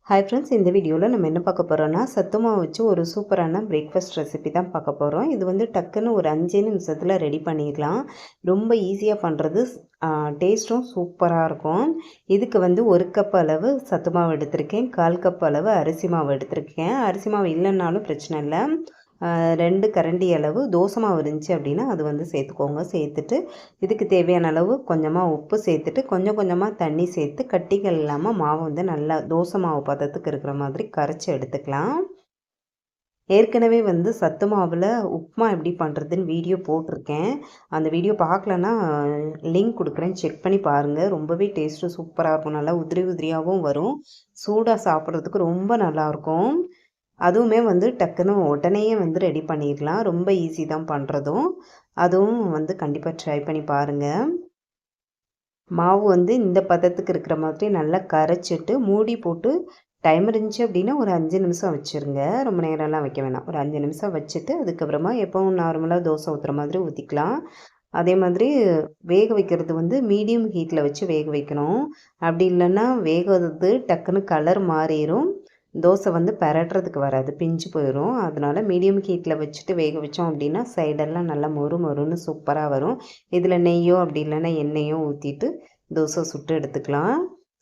Hi friends, இந்த வீடியோவில் நம்ம என்ன பார்க்க போகிறோம்னா சத்து மாவு வச்சு ஒரு சூப்பரான பிரேக்ஃபாஸ்ட் ரெசிபி தான் பார்க்க போகிறோம். இது வந்து டக்குன்னு ஒரு 5 நிமிஷத்தில் ரெடி பண்ணிடலாம். ரொம்ப ஈஸியாக பண்ணுறது, டேஸ்ட்டும் சூப்பராக இருக்கும். இதுக்கு வந்து 1 கப் அளவு சத்து மாவு எடுத்திருக்கேன், 1/4 கப் அளவு அரிசி மாவு எடுத்திருக்கேன். அரிசி மாவு இல்லைன்னாலும் பிரச்சனை இல்லை. 2 கரண்டி அளவு தோசை மாவு இருந்துச்சு அப்படின்னா அது வந்து சேர்த்துக்கோங்க. சேர்த்துட்டு இதுக்கு தேவையான அளவு கொஞ்சமாக உப்பு சேர்த்துட்டு கொஞ்சம் கொஞ்சமாக தண்ணி சேர்த்து கட்டிகள் இல்லாமல் மாவு வந்து நல்லா தோசை மாவு பதத்துக்கு இருக்கிற மாதிரி கரைச்சி எடுத்துக்கலாம். ஏற்கனவே வந்து சத்து மாவில் உப்புமா எப்படி பண்ணுறதுன்னு வீடியோ போட்டிருக்கேன். அந்த வீடியோ பார்க்கலன்னா லிங்க் கொடுக்குறேன், செக் பண்ணி பாருங்கள். ரொம்பவே டேஸ்ட்டு சூப்பராக இருக்கும். நல்லா உதிரி உதிரியாகவும் வரும். சூடாக சாப்பிட்றதுக்கு ரொம்ப நல்லாயிருக்கும். அதுவுமே வந்து டக்குன்னு உடனேயே வந்து ரெடி பண்ணிடலாம். ரொம்ப ஈஸி தான் பண்ணுறதும். அதுவும் வந்து கண்டிப்பாக ட்ரை பண்ணி பாருங்கள். மாவு வந்து இந்த பதத்துக்கு இருக்கிற மாதிரி நல்லா கரைச்சிட்டு மூடி போட்டு டைம் இருந்துச்சு அப்படின்னா ஒரு 5 நிமிஷம் வச்சுருங்க. ரொம்ப நேரம்லாம் வைக்க வேணாம். ஒரு 5 நிமிஷம் வச்சுட்டு அதுக்கப்புறமா எப்பவும் நார்மலாக தோசை ஊற்றுற மாதிரி ஊற்றிக்கலாம். அதே மாதிரி வேக வைக்கிறது வந்து மீடியம் ஹீட்டில் வச்சு வேக வைக்கணும். அப்படி இல்லைன்னா வேகிறது டக்குன்னு கலர் மாறிடும். தோசை வந்து பெரட்டுறதுக்கு வராது, பிஞ்சு போயிடும். அதனால் மீடியம் ஹீட்டில் வச்சுட்டு வேக வச்சோம் அப்படின்னா சைடெல்லாம் நல்லா மொறு மொறுன்னு சூப்பராக வரும். இதில் நெய்யோ அப்படி இல்லைன்னா எண்ணெயோ ஊற்றிட்டு தோசை சுட்டு எடுத்துக்கலாம்.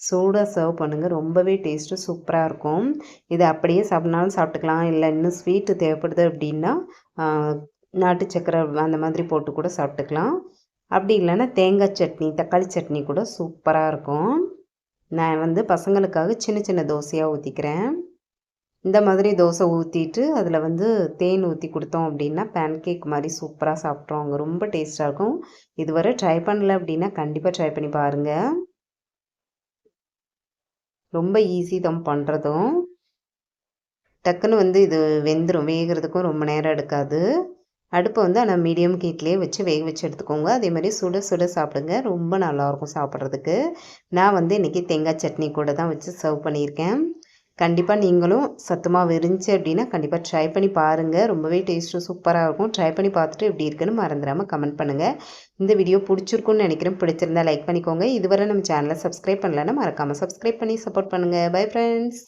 சூடாக சர்வ் பண்ணுங்கள். ரொம்பவே டேஸ்ட்டு சூப்பராக இருக்கும். இதை அப்படியே சாப்பிட்னாலும் சாப்பிட்டுக்கலாம். இல்லை இன்னும் ஸ்வீட்டு தேவைப்படுது அப்படின்னா நாட்டு சக்கரை அந்த மாதிரி போட்டு கூட சாப்பிட்டுக்கலாம். அப்படி இல்லைன்னா தேங்காய் சட்னி, தக்காளி சட்னி கூட சூப்பராக இருக்கும். நான் வந்து பசங்களுக்காக சின்ன சின்ன தோசையாக ஊற்றிக்கிறேன். இந்த மாதிரி தோசை ஊற்றிட்டு அதில் வந்து தேன் ஊற்றி கொடுத்தோம் அப்படின்னா பேன்கேக் மாதிரி சூப்பராக சாப்பிட்ருவாங்க. ரொம்ப டேஸ்ட்டாக இருக்கும். இதுவரை ட்ரை பண்ணல அப்படின்னா கண்டிப்பாக ட்ரை பண்ணி பாருங்கள். ரொம்ப ஈஸி தான் பண்ணுறதும். டக்குன்னு வந்து இது வெந்துடும். வேகிறதுக்கும் ரொம்ப நேரம் எடுக்காது. அடுப்பை வந்து ஆனால் மீடியம் ஹீட்லேயே வச்சு வேக வச்சு எடுத்துக்கோங்க. அதே மாதிரி சுட சுட சாப்பிடுங்க. ரொம்ப நல்லாயிருக்கும் சாப்பிட்றதுக்கு. நான் வந்து இன்றைக்கி தேங்காய் சட்னி கூட தான் வச்சு சர்வ் பண்ணியிருக்கேன். கண்டிப்பாக நீங்களும் சத்து மாவு இருந்துச்சு அப்படின்னா கண்டிப்பாக ட்ரை பண்ணி பாருங்கள். ரொம்பவே டேஸ்ட்டும் சூப்பராக இருக்கும். ட்ரை பண்ணி பார்த்துட்டு எப்படி இருக்குன்னு மறந்துடாமல் கமெண்ட் பண்ணுங்கள். இந்த வீடியோ பிடிச்சிருக்குன்னு நினைக்கிறேன். பிடிச்சிருந்தா லைக் பண்ணிக்கோங்க. இதுவரை நம்ம சேனலை சப்ஸ்கிரைப் பண்ணலன்னா மறக்காமல் சப்ஸ்கிரைப் பண்ணி சப்போர்ட் பண்ணுங்கள். Bye friends.